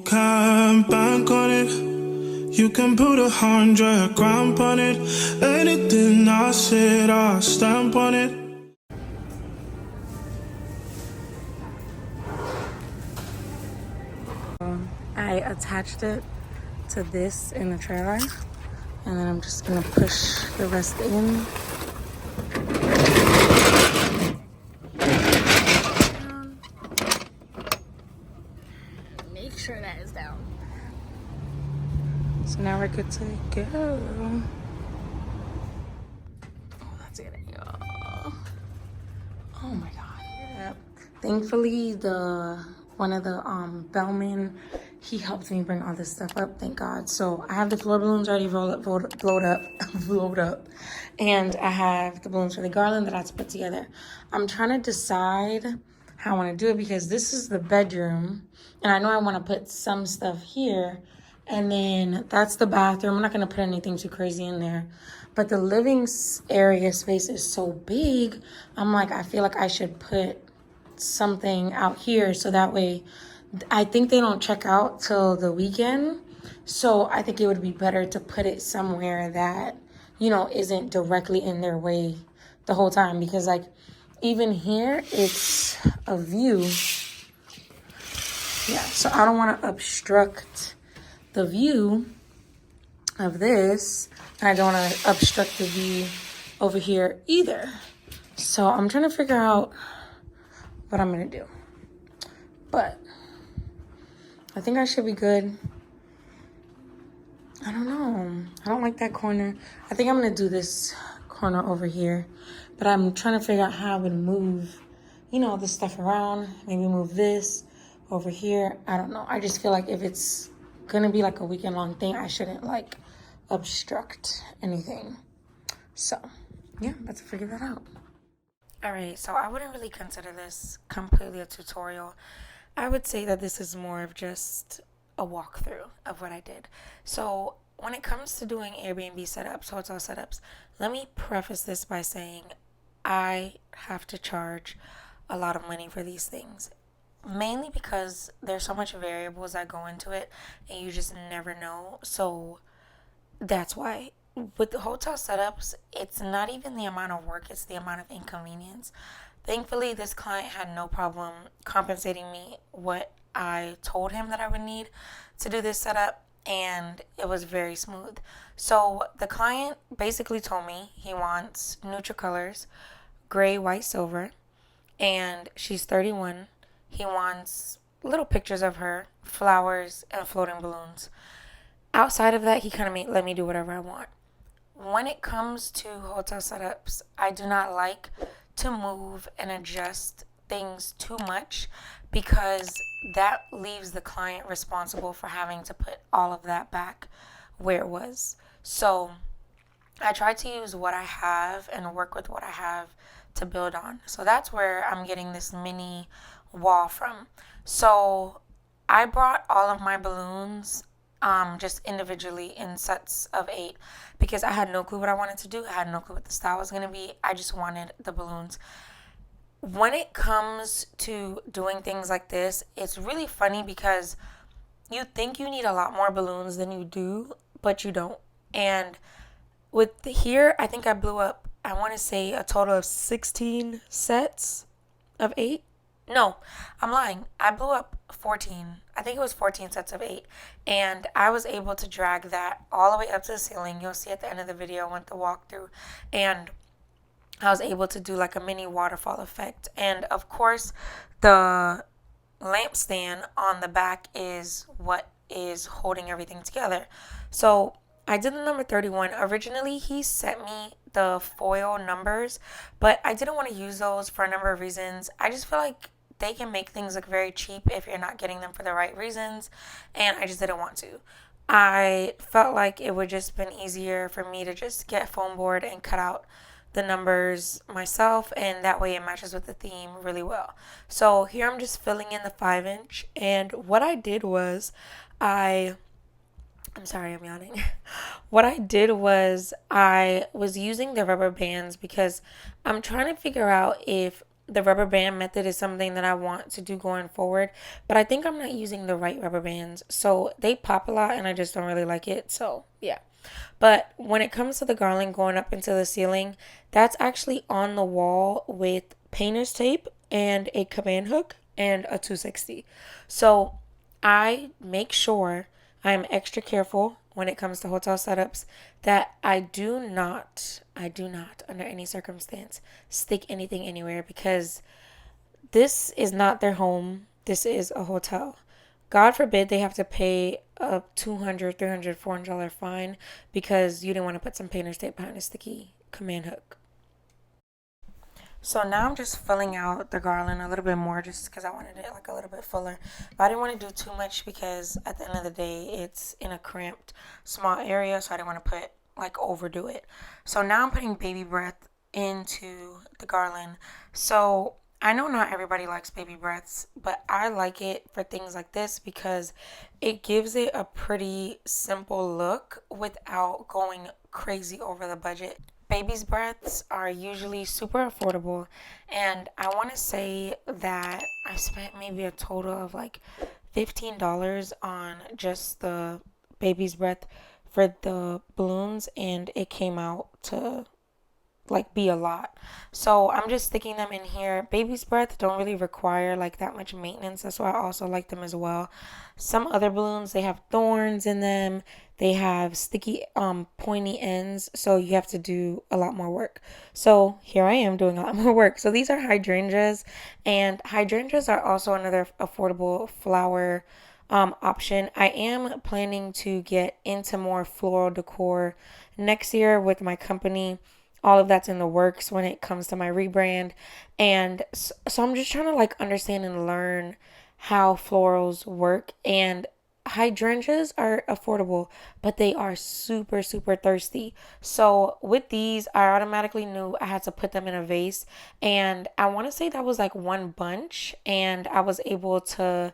can bank on it. You can put 100 grand on it. Anything I said, I'll stamp on it. I attached it to this in the trailer, and then I'm just gonna push the rest in. Make sure that is down. So now we're good to go. Oh, that's it. Oh my god. Yep. Thankfully, one of the bellmen, he helped me bring all this stuff up, thank God. So I have the floor balloons already blowed up, and I have the balloons for the garland that I have to put together. I'm trying to decide how I want to do it because this is the bedroom, and I know I want to put some stuff here, and then that's the bathroom. I'm not going to put anything too crazy in there, but the living area space is so big. I'm like, I feel like I should put something out here so that way I think they don't check out till the weekend. So I think it would be better to put it somewhere that, you know, isn't directly in their way the whole time, because like even here it's a view. Yeah, so I don't want to obstruct the view of this, and I don't want to obstruct the view over here either. So I'm trying to figure out what I'm gonna do, but I think I should be good. I don't know. I don't like that corner. I think I'm gonna do this corner over here, but I'm trying to figure out how I would move, you know, the stuff around. Maybe move this over here. I don't know. I just feel like if it's gonna be like a weekend long thing, I shouldn't like obstruct anything. So yeah, let's figure that out. All right, so I wouldn't really consider this completely a tutorial. I would say that this is more of just a walkthrough of what I did. So when it comes to doing Airbnb setups, hotel setups, let me preface this by saying I have to charge a lot of money for these things. Mainly because there's so much variables that go into it and you just never know. So that's why. With the hotel setups, it's not even the amount of work, it's the amount of inconvenience. Thankfully, this client had no problem compensating me what I told him that I would need to do this setup, and it was very smooth. So the client basically told me he wants neutral colors, gray, white, silver, and she's 31. He wants little pictures of her, flowers, and floating balloons. Outside of that, he kind of let me do whatever I want. When it comes to hotel setups, I do not like to move and adjust things too much because that leaves the client responsible for having to put all of that back where it was. So I try to use what I have and work with what I have to build on. So that's where I'm getting this mini wall from. So I brought all of my balloons just individually in sets of 8 because I had no clue what I wanted to do. I had no clue what the style was going to be. I just wanted the balloons. When it comes to doing things like this, it's really funny because you think you need a lot more balloons than you do, but you don't. And with here, I think I blew up, I want to say a total of 16 sets of 8. No, I'm lying. I blew up 14. I think it was 14 sets of 8. And I was able to drag that all the way up to the ceiling. You'll see at the end of the video with the walkthrough. And I was able to do like a mini waterfall effect. And of course, the lampstand on the back is what is holding everything together. So I did the number 31. Originally, he sent me the foil numbers, but I didn't want to use those for a number of reasons. I just feel like they can make things look very cheap if you're not getting them for the right reasons, and I just didn't want to. I felt like it would just been easier for me to just get a foam board and cut out the numbers myself, and that way it matches with the theme really well. So here I'm just filling in the 5-inch, and what I did was I'm sorry, I'm yawning. What I did was I was using the rubber bands because I'm trying to figure out if the rubber band method is something that I want to do going forward, but I think I'm not using the right rubber bands. So they pop a lot and I just don't really like it. So, yeah. But when it comes to the garland going up into the ceiling, that's actually on the wall with painter's tape and a command hook and a 260. So I make sure I am extra careful when it comes to hotel setups that I do not under any circumstance stick anything anywhere, because this is not their home. This is a hotel. God forbid they have to pay a $200, $300, $400 fine because you didn't want to put some painter's tape behind a sticky command hook. So now I'm just filling out the garland a little bit more just because I wanted it like a little bit fuller. But I didn't want to do too much because at the end of the day, it's in a cramped, small area. So I didn't want to put like overdo it. So now I'm putting baby breath into the garland. So I know not everybody likes baby breaths, but I like it for things like this because it gives it a pretty simple look without going crazy over the budget. Baby's breaths are usually super affordable, and I want to say that I spent maybe a total of like $15 on just the baby's breath for the balloons, and it came out to like be a lot. So I'm just sticking them in here. Baby's breath don't really require like that much maintenance. That's why I also like them as well. Some other balloons, they have thorns in them. They have sticky pointy ends, so you have to do a lot more work. So here I am doing a lot more work. So these are hydrangeas, and hydrangeas are also another affordable flower option. I am planning to get into more floral decor next year with my company. All of that's in the works when it comes to my rebrand. And so I'm just trying to like understand and learn how florals work. And hydrangeas are affordable, but they are super, super thirsty. So with these, I automatically knew I had to put them in a vase. And I want to say that was like one bunch. And I was able to,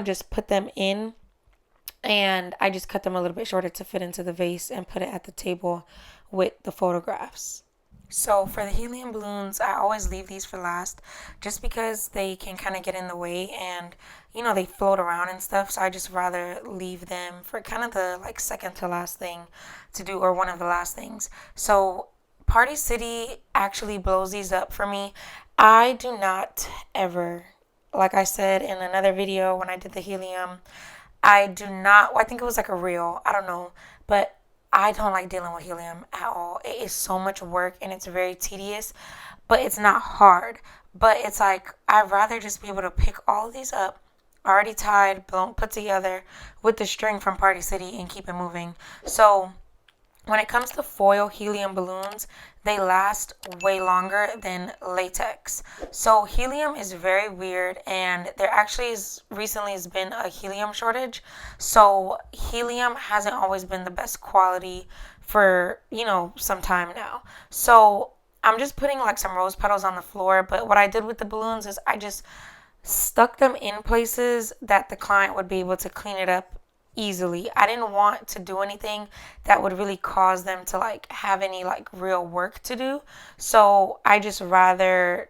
just put them in. And I just cut them a little bit shorter to fit into the vase and put it at the table with the photographs. So for the helium balloons, I always leave these for last just because they can kind of get in the way and they float around and stuff. So I just rather leave them for kind of the like second to last thing to do, or one of the last things. So Party City actually blows these up for me. I do not ever, like I said in another video when I did the helium, I do not, well, I think it was like a reel, I don't know, but I don't like dealing with helium at all. It is so much work and it's very tedious, but it's not hard. But it's like, I'd rather just be able to pick all of these up, already tied, blown, put together with the string from Party City and keep it moving. So when it comes to foil helium balloons, they last way longer than latex. So helium is very weird, and there actually recently has been a helium shortage. So helium hasn't always been the best quality for, some time now. So I'm just putting like some rose petals on the floor, but what I did with the balloons is I just stuck them in places that the client would be able to clean it up easily. I didn't want to do anything that would really cause them to like have any like real work to do. So I just rather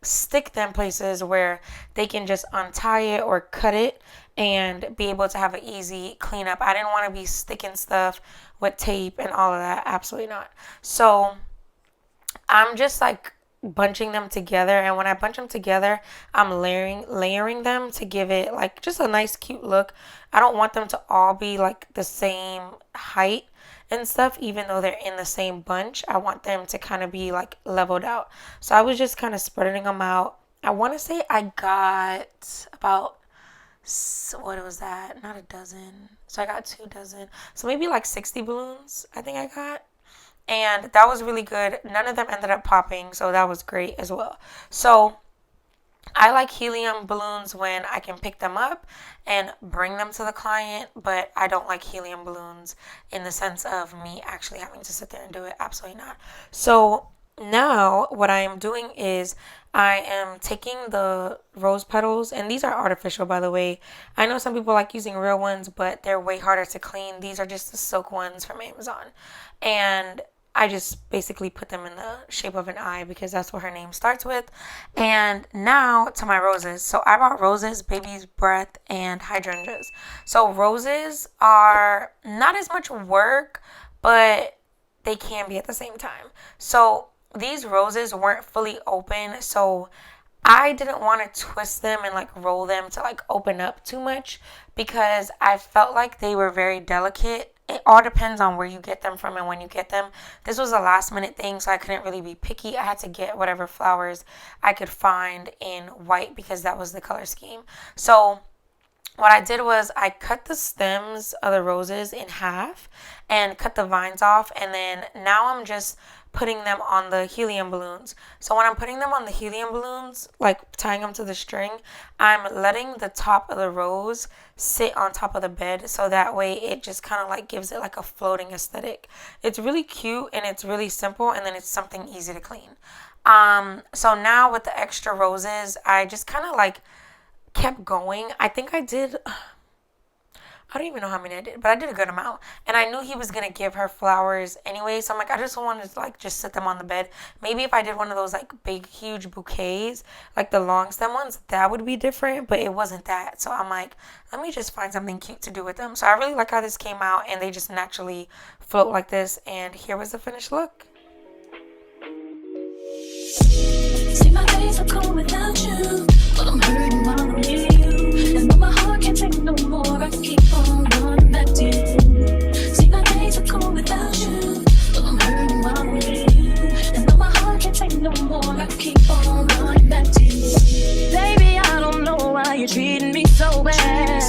stick them places where they can just untie it or cut it and be able to have an easy cleanup. I didn't want to be sticking stuff with tape and all of that. Absolutely not. So I'm just like bunching them together, and when I bunch them together, I'm layering them to give it like just a nice cute look. I don't want them to all be like the same height and stuff, even though they're in the same bunch. I want them to kind of be like leveled out. So I was just kind of spreading them out. I want to say I got about, what was that? Not a dozen. So I got 2 dozen. So maybe like 60 balloons, I think I got. And that was really good. None of them ended up popping, so that was great as well. So I like helium balloons when I can pick them up and bring them to the client, but I don't like helium balloons in the sense of me actually having to sit there and do it. Absolutely not. So now what I am doing is I am taking the rose petals, and these are artificial, by the way. I know some people like using real ones, but they're way harder to clean. These are just the silk ones from Amazon. And I just basically put them in the shape of an eye because that's what her name starts with. And now to my roses. So I bought roses, baby's breath, and hydrangeas. So roses are not as much work, but they can be at the same time. So these roses weren't fully open, so I didn't want to twist them and like roll them to like open up too much because I felt like they were very delicate. It all depends on where you get them from and when you get them. This was a last minute thing, so I couldn't really be picky. I had to get whatever flowers I could find in white because that was the color scheme. So what I did was I cut the stems of the roses in half and cut the vines off, and then now I'm just putting them on the helium balloons. So when I'm putting them on the helium balloons, like tying them to the string, I'm letting the top of the rose sit on top of the bed, so that way it just kind of like gives it like a floating aesthetic. It's really cute and it's really simple, and then it's something easy to clean. So now with the extra roses, I just kind of like kept going. I think I don't even know how many I did, but I did a good amount. And I knew he was going to give her flowers anyway, so I'm like, I just wanted to like just sit them on the bed. Maybe if I did one of those like big, huge bouquets, like the long stem ones, that would be different, but it wasn't that. So I'm like, let me just find something cute to do with them. So I really like how this came out, and they just naturally float like this. And here was the finished look. See, my days are cold without you, but I'm hurting while I'm near you. And though my heart can't take no more, I keep on running back to you. See, my days are cold without you, but I'm hurting while I'm near you. And though my heart can't take no more, I keep on running back to you. Baby, I don't know why you're treating me so bad.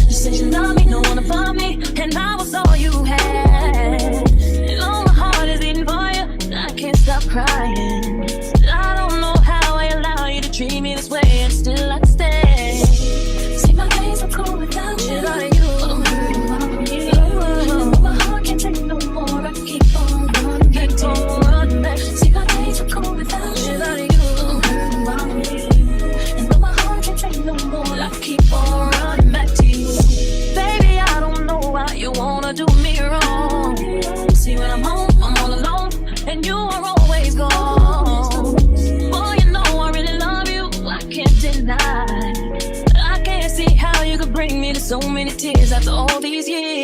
You said you love me, no one above me, and I was all you had. And all my heart is beating for you, I can't stop crying. I don't know how I allow you to treat me this way, and still I stay. See, my days are cold without you, but I'm hurting while I'm here. And my heart can't take no more, I keep on running back to you. See, my days are cold without you, but I'm hurting while I'm here. And my heart can't take no more, I keep on running back to you. Baby, I don't know why you wanna do me wrong. See, when I'm home, I'm all alone, and you are always gone. Boy, you know I really love you, I can't deny. I can't see how you could bring me to so many tears after all these years.